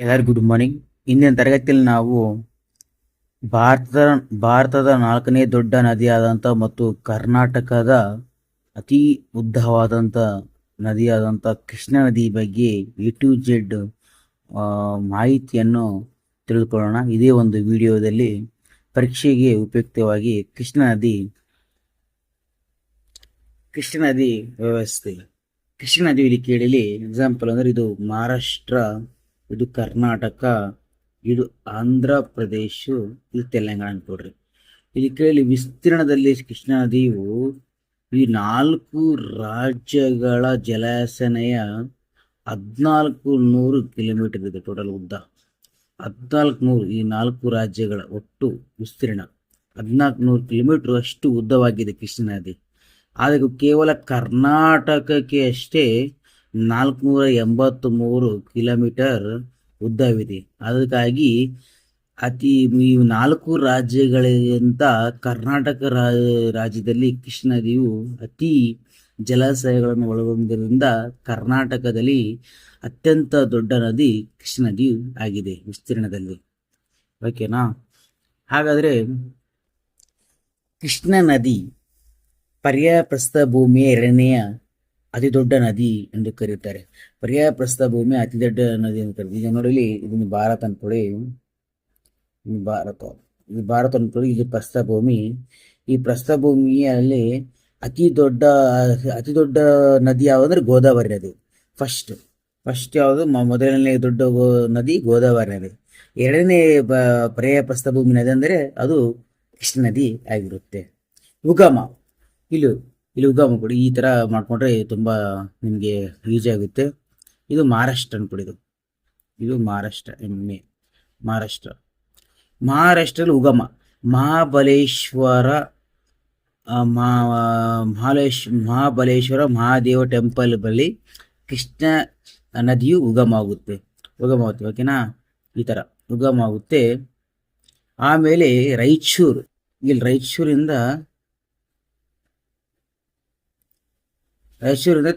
ಎಲ್ಲರಿಗೂ good morning. ಇಂದಿನ ತರಗತಿಯಲ್ಲಿ ನಾವು ಭಾರತದ ನಾಲ್ಕನೇ ದೊಡ್ಡ ನದಿಯಾದಂಥ ಮತ್ತು ಕರ್ನಾಟಕದ ಅತಿ ಉದ್ದವಾದಂಥ ನದಿಯಾದಂಥ ಕೃಷ್ಣಾ ನದಿ ಬಗ್ಗೆ A to Z ಮಾಹಿತಿಯನ್ನು ತಿಳಿದುಕೊಳ್ಳೋಣ. ಇದೇ ಒಂದು ವಿಡಿಯೋದಲ್ಲಿ ಪರೀಕ್ಷೆಗೆ ಉಪಯುಕ್ತವಾಗಿ ಕೃಷ್ಣಾ ನದಿ ವ್ಯವಸ್ಥೆ. ಕೃಷ್ಣಾ ನದಿ ಇಲ್ಲಿ ಕೇಳಲಿ ಎಕ್ಸಾಂಪಲ್ ಅಂದರೆ ಇದು ಮಹಾರಾಷ್ಟ್ರ, ಇದು ಕರ್ನಾಟಕ, ಇದು ಆಂಧ್ರ ಪ್ರದೇಶ, ಇದು ತೆಲಂಗಾಣ ಅನ್ಕೊಡ್ರಿ. ಇಲ್ಲಿ ಕೇಳಿ ವಿಸ್ತೀರ್ಣದಲ್ಲಿ ಕೃಷ್ಣಾ ನದಿಯು ಈ 4 ರಾಜ್ಯಗಳ ಜಲಾಶಯ 1400 ಕಿಲೋಮೀಟರ್ ಇದೆ. ಟೋಟಲ್ ಉದ್ದ 1400. ಈ 4 ರಾಜ್ಯಗಳ ಒಟ್ಟು ವಿಸ್ತೀರ್ಣ 1400 ಕಿಲೋಮೀಟರ್ ಅಷ್ಟು ಉದ್ದವಾಗಿದೆ ಕೃಷ್ಣಾ ನದಿ. ಆದರೆ ಕೇವಲ ಕರ್ನಾಟಕಕ್ಕೆ ಅಷ್ಟೇ 483 ಕಿಲೋಮೀಟರ್ ಉದ್ದವಿದೆ. ಅದಕ್ಕಾಗಿ ಈ 4 ರಾಜ್ಯಗಳಿಗಿಂತ ಕರ್ನಾಟಕ ರಾಜ್ಯದಲ್ಲಿ ಕೃಷ್ಣಾ ನದಿಯು ಅತಿ ಜಲಾಶಯಗಳನ್ನು ಒಳಗೊಂಡಿರುವುದರಿಂದ ಕರ್ನಾಟಕದಲ್ಲಿ ಅತ್ಯಂತ ದೊಡ್ಡ ನದಿ ಕೃಷ್ಣಾ ನದಿಯು ಆಗಿದೆ ವಿಸ್ತೀರ್ಣದಲ್ಲಿ. ಓಕೆನಾ? ಹಾಗಾದರೆ ಕೃಷ್ಣಾ ನದಿ ಪರ್ಯಾಯ ಪ್ರಸ್ಥ ಭೂಮಿಯ 2ನೆಯ ಅತಿ ದೊಡ್ಡ ನದಿ ಎಂದು ಕರೆಯುತ್ತಾರೆ. ಪರ್ಯಾಯ ಪ್ರಸ್ಥ ಭೂಮಿಯ ಅತಿ ದೊಡ್ಡ ನದಿ ಎಂದು ಕರೀತಾರೆ. ಈಗ ನೋಡಲಿ, ಇದನ್ನು ಭಾರತ ಅನ್ಕೊಳ್ಳಿ. ಇದು ಭಾರತ ಅನ್ಕೊಳ್ಳಿ. ಇದು ಪ್ರಸ್ಥಭೂಮಿ. ಈ ಪ್ರಸ್ಥಭೂಮಿಯಲ್ಲಿ ಅತಿ ದೊಡ್ಡ ನದಿ ಯಾವುದಂದ್ರೆ ಗೋದಾವರಿ ನದಿ. ಫಸ್ಟ್ ಯಾವುದು? ಮೊದಲನೇ ದೊಡ್ಡ ನದಿ ಗೋದಾವರಿ ನದಿ. 2ನೇ ಪರ್ಯಾಯ ಪ್ರಸ್ಥಭೂಮಿ ನದಿ ಅಂದರೆ ಅದು ಕೃಷ್ಣಾ ನದಿ ಆಗಿರುತ್ತೆ. ಉಗಮ ಇಲ್ಲಿ ಉಗಮ ಕೊಡಿ. ಈ ತರ ಮಾಡ್ಕೊಂಡ್ರೆ ತುಂಬಾ ನಿಮ್ಗೆ ಈಜಿ ಆಗುತ್ತೆ. ಇದು ಮಹಾರಾಷ್ಟ್ರ ಅನ್ಕೊಡಿ. ಇದು ಮಹಾರಾಷ್ಟ್ರಲ್ಲಿ ಉಗಮ ಮಹಾಬಲೇಶ್ವರ ಮಹಾದೇವ ಟೆಂಪಲ್ ಬಳಿ ಕೃಷ್ಣಾ ನದಿಯು ಉಗಮವಾಗುತ್ತೆ. ಓಕೆನಾ? ಈ ತರ ಉಗಮ ಆಗುತ್ತೆ. ಆಮೇಲೆ ರಾಯಚೂರಿಂದ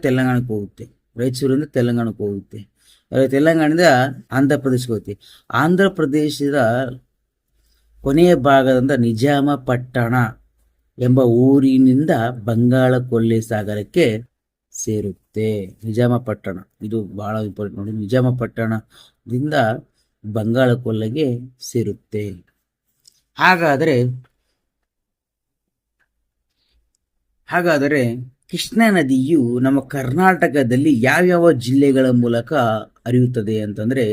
ತೆಲಂಗಾಣಕ್ಕೆ ಹೋಗುತ್ತೆ. ತೆಲಂಗಾಣದಿಂದ ಆಂಧ್ರ ಪ್ರದೇಶಕ್ಕೆ ಹೋಗುತ್ತೆ. ಆಂಧ್ರ ಪ್ರದೇಶದ ಕೊನೆಯ ಭಾಗದಿಂದ ನಿಜಾಮಪಟ್ಟಣ ಎಂಬ ಊರಿನಿಂದ ಬಂಗಾಳ ಕೊಲ್ಲಿ ಸಾಗರಕ್ಕೆ ಸೇರುತ್ತೆ. ನಿಜಾಮಪಟ್ಟಣ ಇದು ಬಹಳ ಇಂಪಾರ್ಟೆಂಟ್ ನೋಡಿ. ನಿಜಾಮಪಟ್ಟಣದಿಂದ ಬಂಗಾಳ ಕೊಲ್ಲಿಗೆ ಸೇರುತ್ತೆ. ಹಾಗಾದರೆ ಕೃಷ್ಣಾ ನದಿಯು ನಮ್ಮ ಕರ್ನಾಟಕದಲ್ಲಿ ಯಾವ್ಯಾವ ಜಿಲ್ಲೆಗಳ ಮೂಲಕ ಹರಿಯುತ್ತದೆ ಅಂತಂದ್ರೆ,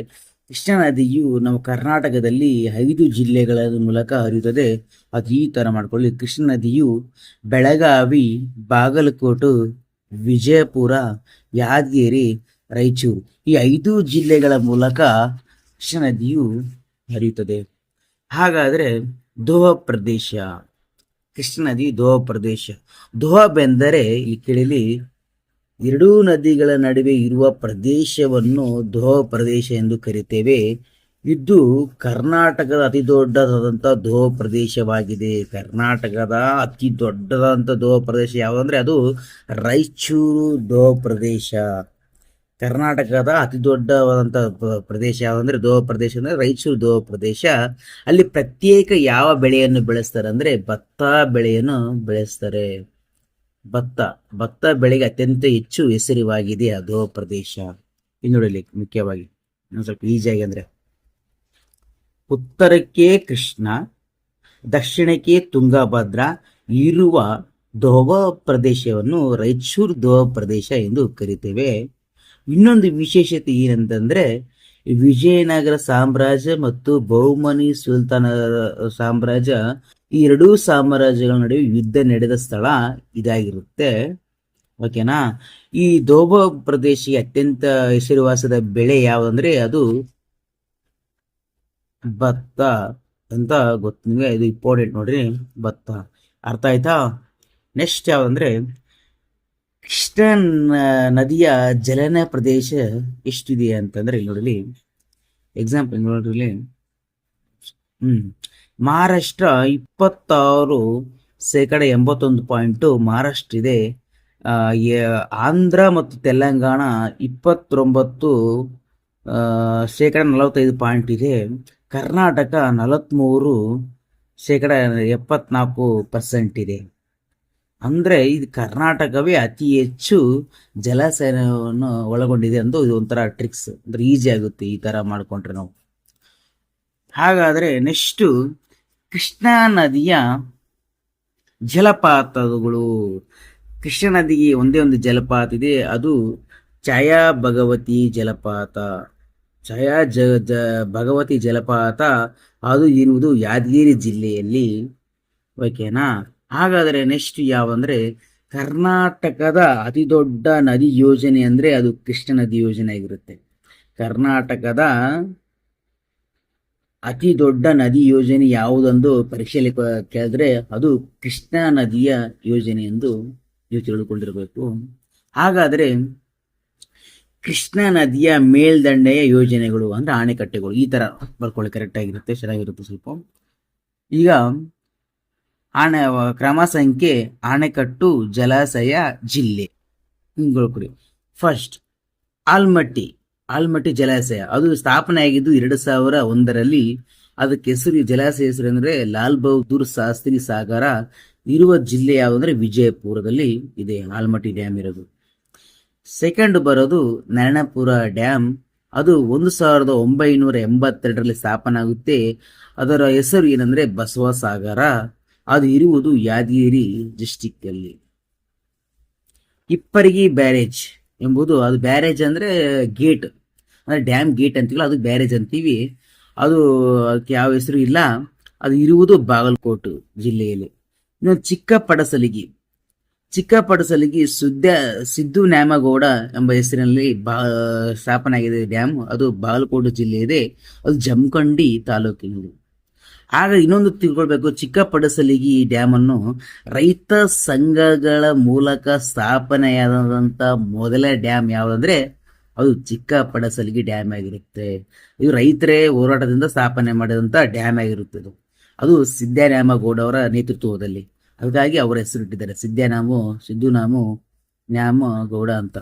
ಕೃಷ್ಣಾ ನದಿಯು ನಮ್ಮ ಕರ್ನಾಟಕದಲ್ಲಿ 5 ಜಿಲ್ಲೆಗಳ ಮೂಲಕ ಹರಿಯುತ್ತದೆ. ಅದು ಈ ತರ ಮಾಡ್ಕೊಳ್ಳಿ. ಕೃಷ್ಣಾ ನದಿಯು ಬೆಳಗಾವಿ, ಬಾಗಲಕೋಟೆ, ವಿಜಯಪುರ, ಯಾದಗಿರಿ, ರಾಯಚೂರು ಈ 5 ಜಿಲ್ಲೆಗಳ ಮೂಲಕ ಕೃಷ್ಣಾ ನದಿಯು ಹರಿಯುತ್ತದೆ. ಹಾಗಾದ್ರೆ ದೋಹಾ ಪ್ರದೇಶ, ಕೃಷ್ಣಾ ನದಿ ದೋಹಾ ಪ್ರದೇಶ. ದೋಹಾ ಎಂದರೆ ಈ ಕೇಳಲಿ 2 ನದಿಗಳ ನಡುವೆ ಇರುವ ಪ್ರದೇಶವನ್ನು ದೋಹಾ ಪ್ರದೇಶ ಎಂದು ಕರೆಯುತ್ತೇವೆ. ಇದು ಕರ್ನಾಟಕದ ಅತಿ ದೊಡ್ಡದಾದಂಥ ದೋಹಾ ಪ್ರದೇಶವಾಗಿದೆ. ಕರ್ನಾಟಕದ ಅತಿ ದೊಡ್ಡದಾದಂಥ ದೋಹಾ ಪ್ರದೇಶ ಯಾವುದಂದ್ರೆ ಅದು ರಾಯಚೂರು ದೋಹಾ ಪ್ರದೇಶ. ಕರ್ನಾಟಕದ ಅತಿ ದೊಡ್ಡವಾದಂಥ ಪ್ರದೇಶ ಯಾವುದಂದ್ರೆ ದೋಹಾ ಪ್ರದೇಶ ಅಂದ್ರೆ ರಾಯಚೂರು ದೋಹಾ ಪ್ರದೇಶ. ಅಲ್ಲಿ ಪ್ರತ್ಯೇಕ ಯಾವ ಬೆಳೆಯನ್ನು ಬೆಳೆಸ್ತಾರೆ ಅಂದ್ರೆ ಭತ್ತ ಬೆಳೆಯನ್ನು ಬೆಳೆಸ್ತಾರೆ. ಭತ್ತ ಬೆಳೆಗೆ ಅತ್ಯಂತ ಹೆಚ್ಚು ಹೆಸರಿವಾಗಿದೆ ಆ ದೋಹಾ ಪ್ರದೇಶ. ಇನ್ನು ನೋಡಲಿ ಮುಖ್ಯವಾಗಿ ಸ್ವಲ್ಪ ಈಸಿಯಾಗಿ ಅಂದ್ರೆ, ಉತ್ತರಕ್ಕೆ ಕೃಷ್ಣಾ, ದಕ್ಷಿಣಕ್ಕೆ ತುಂಗಭದ್ರಾ ಇರುವ ದೋಹಾ ಪ್ರದೇಶವನ್ನು ರಾಯಚೂರು ದೋಹಾ ಪ್ರದೇಶ ಎಂದು ಕರೀತೇವೆ. ಇನ್ನೊಂದು ವಿಶೇಷತೆ ಏನಂತಂದ್ರೆ, ವಿಜಯನಗರ ಸಾಮ್ರಾಜ್ಯ ಮತ್ತು ಬಹುಮನಿ ಸುಲ್ತಾನರ ಸಾಮ್ರಾಜ್ಯ ಈ 2 ಸಾಮ್ರಾಜ್ಯಗಳ ನಡುವೆ ಯುದ್ಧ ನಡೆದ ಸ್ಥಳ ಇದಾಗಿರುತ್ತೆ. ಓಕೆನಾ? ಈ ದೋಹಾ ಪ್ರದೇಶಕ್ಕೆ ಅತ್ಯಂತ ಹೆಸರುವಾಸದ ಬೆಳೆ ಯಾವುದಂದ್ರೆ ಅದು ಭತ್ತ ಅಂತ ಗೊತ್ತು ನಿಮಗೆ. ಇದು ಇಂಪಾರ್ಟೆಂಟ್ ನೋಡ್ರಿ, ಭತ್ತ. ಅರ್ಥ ಆಯ್ತಾ? ನೆಕ್ಸ್ಟ್ ಯಾವುದಂದ್ರೆ, ಕೃಷ್ಣಾ ನದಿಯ ಜಲನ ಪ್ರದೇಶ ಎಷ್ಟಿದೆ ಅಂತಂದ್ರೆ ನೋಡಲಿ ಎಕ್ಸಾಂಪಲ್ ನೋಡ್ರಿ. ಮಹಾರಾಷ್ಟ್ರ 26% ಮಹಾರಾಷ್ಟ್ರ ಇದೆ. ಆಂಧ್ರ ಮತ್ತು ತೆಲಂಗಾಣ 29 ಶೇಕಡ 45 ಪಾಯಿಂಟ್ ಇದೆ. ಕರ್ನಾಟಕ 43, ಶೇಕಡ 74% ಇದೆ. ಅಂದರೆ ಇದು ಕರ್ನಾಟಕವೇ ಅತಿ ಹೆಚ್ಚು ಜಲಾಶಯವನ್ನು ಒಳಗೊಂಡಿದೆ ಎಂದು ಇದು ಒಂಥರ ಟ್ರಿಕ್ಸ್, ಅಂದರೆ ಈಸಿ ಆಗುತ್ತೆ ಈ ಥರ ಮಾಡಿಕೊಂಡ್ರೆ ನಾವು. ಹಾಗಾದರೆ ನೆಕ್ಸ್ಟು ಕೃಷ್ಣಾ ನದಿಯ ಜಲಪಾತಗಳು. ಕೃಷ್ಣಾ ನದಿಗೆ ಒಂದೇ ಒಂದು ಜಲಪಾತ ಇದೆ, ಅದು ಛಾಯಾ ಭಗವತಿ ಜಲಪಾತ. ಛಾಯಾ ಭಗವತಿ ಜಲಪಾತ ಅದು ಇರುವುದು ಯಾದಗಿರಿ ಜಿಲ್ಲೆಯಲ್ಲಿ. ಓಕೆನಾ. ಹಾಗಾದರೆ ನೆಕ್ಸ್ಟ್ ಯಾವಂದರೆ ಕರ್ನಾಟಕದ ಅತಿ ದೊಡ್ಡ ನದಿ ಯೋಜನೆ ಅಂದರೆ ಅದು ಕೃಷ್ಣಾ ನದಿ ಯೋಜನೆ ಆಗಿರುತ್ತೆ. ಕರ್ನಾಟಕದ ಅತಿ ದೊಡ್ಡ ನದಿ ಯೋಜನೆ ಯಾವುದೆಂದು ಪರೀಕ್ಷೆಯಲ್ಲಿ ಕೇಳಿದ್ರೆ ಅದು ಕೃಷ್ಣಾ ನದಿಯ ಯೋಜನೆ ಎಂದು ನೀವು ತಿಳಿದುಕೊಂಡಿರಬೇಕು. ಹಾಗಾದರೆ ಕೃಷ್ಣಾ ನದಿಯ ಮೇಲ್ದಂಡೆಯ ಯೋಜನೆಗಳು ಅಂದರೆ ಅಣೆಕಟ್ಟೆಗಳು, ಈ ಥರ ಬರ್ಕೊಳ್ಳಿ, ಕರೆಕ್ಟ್ ಆಗಿರುತ್ತೆ, ಚೆನ್ನಾಗಿರುತ್ತೆ ಸ್ವಲ್ಪ. ಈಗ ಕ್ರಮ ಸಂಖ್ಯೆ ಅಣೆಕಟ್ಟು ಜಲಾಶಯ ಜಿಲ್ಲೆ ಹಿಂಗೊಳ್ಕೊಡಿ. ಫಸ್ಟ್ ಆಲ್ಮಟ್ಟಿ ಜಲಾಶಯ, ಅದು ಸ್ಥಾಪನೆ ಆಗಿದ್ದು 2001ರಲ್ಲಿ. ಅದಕ್ಕೆ ಹೆಸರು, ಜಲಾಶಯ ಹೆಸರು ಅಂದರೆ ಲಾಲ್ ಬಹದ್ದೂರ್ ಶಾಸ್ತ್ರಿ ಸಾಗರ ಇರುವ ಜಿಲ್ಲೆ ಯಾವುದಂದ್ರೆ ವಿಜಯಪುರದಲ್ಲಿ ಇದೆ ಆಲ್ಮಟ್ಟಿ ಡ್ಯಾಮ್ ಇರೋದು. ಸೆಕೆಂಡ್ ಬರೋದು ನರಣಪುರ ಡ್ಯಾಮ್, ಅದು 1982ರಲ್ಲಿ ಸ್ಥಾಪನೆ ಆಗುತ್ತೆ. ಅದರ ಹೆಸರು ಏನಂದ್ರೆ ಬಸವಸಾಗರ, ಅದು ಇರುವುದು ಯಾದಗಿರಿ ಡಿಸ್ಟಿಕ್ ಅಲ್ಲಿ. ಇಪ್ಪರಿಗೆ ಬ್ಯಾರೇಜ್ ಎಂಬುದು, ಅದು ಬ್ಯಾರೇಜ್ ಅಂದ್ರೆ ಗೇಟ್, ಅಂದ್ರೆ ಡ್ಯಾಮ್ ಗೇಟ್ ಅಂತೀವಲ್ಲ ಅದು ಬ್ಯಾರೇಜ್ ಅಂತೀವಿ. ಅದು ಅದಕ್ಕೆ ಯಾವ ಹೆಸರು ಇಲ್ಲ, ಅದು ಇರುವುದು ಬಾಗಲಕೋಟೆ ಜಿಲ್ಲೆಯಲ್ಲಿ. ಇನ್ನೊಂದು ಚಿಕ್ಕ ಪಡಸಲಿಗಿ ಸಿದ್ದು ನ್ಯಾಮಗೌಡ ಎಂಬ ಹೆಸರಿನಲ್ಲಿ ಸ್ಥಾಪನೆ ಆಗಿದೆ ಡ್ಯಾಮ್, ಅದು ಬಾಗಲಕೋಟೆ ಜಿಲ್ಲೆ ಇದೆ, ಅದು ಜಮಖಂಡಿ ತಾಲೂಕಿನಲ್ಲಿ. ಆಗ ಇನ್ನೊಂದು ತಿಳ್ಕೊಳ್ಬೇಕು, ಚಿಕ್ಕ ಪಡಸಲಿಗಿ ಡ್ಯಾಮ್ ಅನ್ನು ರೈತ ಸಂಘಗಳ ಮೂಲಕ ಸ್ಥಾಪನೆಯಾದಂತ ಮೊದಲ ಡ್ಯಾಮ್ ಯಾವುದಂದ್ರೆ ಅದು ಚಿಕ್ಕ ಪಡಸಲಿಗಿ ಡ್ಯಾಮ್ ಆಗಿರುತ್ತೆ. ಇದು ರೈತರೇ ಹೋರಾಟದಿಂದ ಸ್ಥಾಪನೆ ಮಾಡಿದಂತ ಡ್ಯಾಮ್ ಆಗಿರುತ್ತದೆ. ಅದು ಸಿದ್ದರಾಮಗೌಡ ಅವರ ನೇತೃತ್ವದಲ್ಲಿ, ಹಾಗಾಗಿ ಅವರ ಹೆಸರು ಇಟ್ಟಿದ್ದಾರೆ ಸಿದ್ದು ನ್ಯಾಮಗೌಡ ಅಂತ,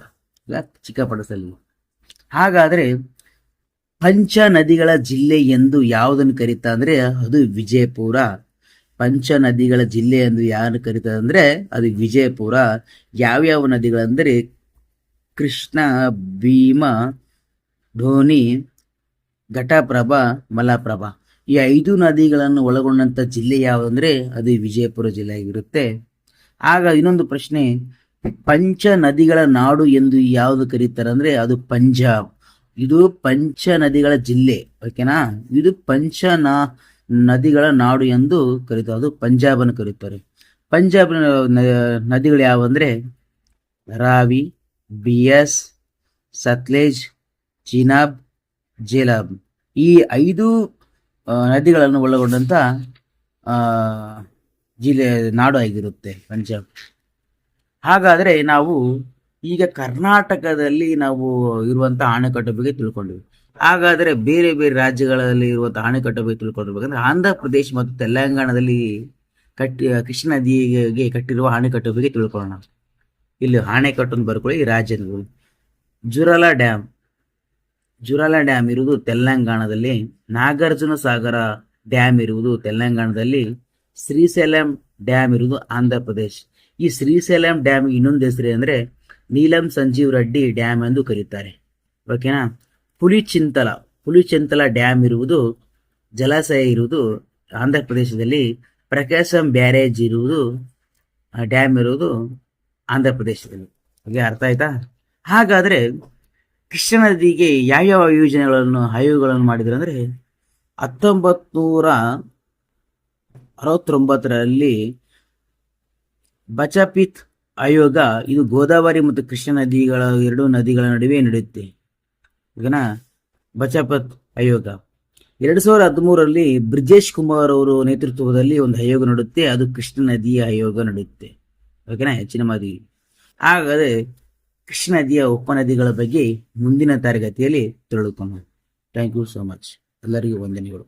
ಚಿಕ್ಕ ಪಡಸಲಿಗಿ. ಹಾಗಾದ್ರೆ ಪಂಚ ನದಿಗಳ ಜಿಲ್ಲೆ ಎಂದು ಯಾವುದನ್ನು ಕರೀತಾ ಅಂದ್ರೆ ಅದು ವಿಜಯಪುರ. ಪಂಚ ನದಿಗಳ ಜಿಲ್ಲೆ ಎಂದು ಯಾರು ಕರೀತಾರೆ ಅಂದ್ರೆ ಅದು ವಿಜಯಪುರ. ಯಾವ್ಯಾವ ನದಿಗಳಂದ್ರೆ ಕೃಷ್ಣ, ಭೀಮಾ, ಧೋನಿ, ಘಟಪ್ರಭಾ, ಮಲಪ್ರಭಾ, ಈ 5 ನದಿಗಳನ್ನು ಒಳಗೊಂಡಂತ ಜಿಲ್ಲೆ ಯಾವುದಂದ್ರೆ ಅದು ವಿಜಯಪುರ ಜಿಲ್ಲೆ ಆಗಿರುತ್ತೆ. ಆಗ ಇನ್ನೊಂದು ಪ್ರಶ್ನೆ, ಪಂಚ ನದಿಗಳ ನಾಡು ಎಂದು ಯಾವುದು ಕರೀತಾರೆ ಅಂದ್ರೆ ಅದು ಪಂಜಾಬ್. ಇದು ಪಂಚ ನದಿಗಳ ಜಿಲ್ಲೆ, ಓಕೆನಾ. ಇದು ನದಿಗಳ ನಾಡು ಎಂದು ಕರೀತಾರೆ, ಅದು ಪಂಜಾಬ್ ಅನ್ನು ಕರೀತಾರೆ. ಪಂಜಾಬ್ ನದಿಗಳು ಯಾವಂದ್ರೆ ರಾವಿ, ಬಿಯಸ್, ಸತ್ಲೇಜ್, ಚಿನಾಬ್, ಜೇಲಾಬ್, ಈ 5 ನದಿಗಳನ್ನು ಒಳಗೊಂಡಂತ ಜಿಲ್ಲೆ ನಾಡು ಆಗಿರುತ್ತೆ ಪಂಜಾಬ್. ಹಾಗಾದ್ರೆ ನಾವು ಈಗ ಕರ್ನಾಟಕದಲ್ಲಿ ನಾವು ಇರುವಂತಹ ಅಣೆಕಟ್ಟು ಬಗ್ಗೆ ತಿಳ್ಕೊಂಡಿವಿ. ಹಾಗಾದ್ರೆ ಬೇರೆ ಬೇರೆ ರಾಜ್ಯಗಳಲ್ಲಿ ಇರುವಂತಹ ಅಣೆಕಟ್ಟು ಬಗ್ಗೆ ತಿಳ್ಕೊಂಡಿರ್ಬೇಕಂದ್ರೆ ಆಂಧ್ರ ಪ್ರದೇಶ ಮತ್ತು ತೆಲಂಗಾಣದಲ್ಲಿ ಕೃಷ್ಣ ನದಿಗೆ ಕಟ್ಟಿರುವ ಅಣೆಕಟ್ಟು ಬಗ್ಗೆ ತಿಳ್ಕೊಳ್ಳೋಣ. ಇಲ್ಲಿ ಅಣೆಕಟ್ಟು ಬರ್ಕೊಳ್ಳಿ, ಈ ರಾಜ್ಯಗಳು. ಜುರಾಲ ಡ್ಯಾಮ್ ಇರುವುದು ತೆಲಂಗಾಣದಲ್ಲಿ. ನಾಗಾರ್ಜುನ ಸಾಗರ ಡ್ಯಾಮ್ ಇರುವುದು ತೆಲಂಗಾಣದಲ್ಲಿ. ಶ್ರೀಶೈಲಂ ಡ್ಯಾಮ್ ಇರುವುದು ಆಂಧ್ರ ಪ್ರದೇಶ್. ಈ ಶ್ರೀಶೈಲಂ ಡ್ಯಾಮ್ ಇನ್ನೊಂದು ಹೆಸರು ಅಂದ್ರೆ ನೀಲಂ ಸಂಜೀವ್ ರೆಡ್ಡಿ ಡ್ಯಾಮ್ ಎಂದು ಕರೀತಾರೆ, ಓಕೆನಾ. ಪುಲಿಚಿಂತಲ ಡ್ಯಾಮ್ ಇರುವುದು ಜಲಾಶಯ ಇರುವುದು ಆಂಧ್ರ ಪ್ರದೇಶದಲ್ಲಿ. ಪ್ರಕಾಶಂ ಬ್ಯಾರೇಜ್ ಡ್ಯಾಮ್ ಇರುವುದು ಆಂಧ್ರ ಪ್ರದೇಶದಲ್ಲಿ. ಹಾಗೆ ಅರ್ಥ ಆಯ್ತಾ? ಹಾಗಾದ್ರೆ ಕೃಷ್ಣಾ ನದಿಗೆ ಯಾವ್ಯಾವ ಆಯೋಗಗಳನ್ನು ಮಾಡಿದ್ರು ಅಂದ್ರೆ 1969ರಲ್ಲಿ ಬಚಾಪಿತ್ ಆಯೋಗ, ಇದು ಗೋದಾವರಿ ಮತ್ತು ಕೃಷ್ಣಾ ನದಿಗಳ 2 ನದಿಗಳ ನಡುವೆ ನಡೆಯುತ್ತೆ, ಓಕೆನಾ. ಬಚಾಪತ್ ಆಯೋಗ 2013ರಲ್ಲಿ ಬ್ರಿಜೇಶ್ ಕುಮಾರ್ ಅವರು ನೇತೃತ್ವದಲ್ಲಿ ಒಂದು ಆಯೋಗ ನಡೆಯುತ್ತೆ, ಅದು ಕೃಷ್ಣಾ ನದಿಯ ಆಯೋಗ ನಡೆಯುತ್ತೆ, ಓಕೆನಾ, ಹೆಚ್ಚಿನ ಮಾಹಿತಿ. ಹಾಗಾದರೆ ಕೃಷ್ಣಾ ನದಿಯ ಉಪನದಿಗಳ ಬಗ್ಗೆ ಮುಂದಿನ ತರಗತಿಯಲ್ಲಿ ತಿಳ್ಕೊಳ್ಳೋಣ. Thank you so much. ಎಲ್ಲರಿಗೂ ವಂದನೆಗಳು.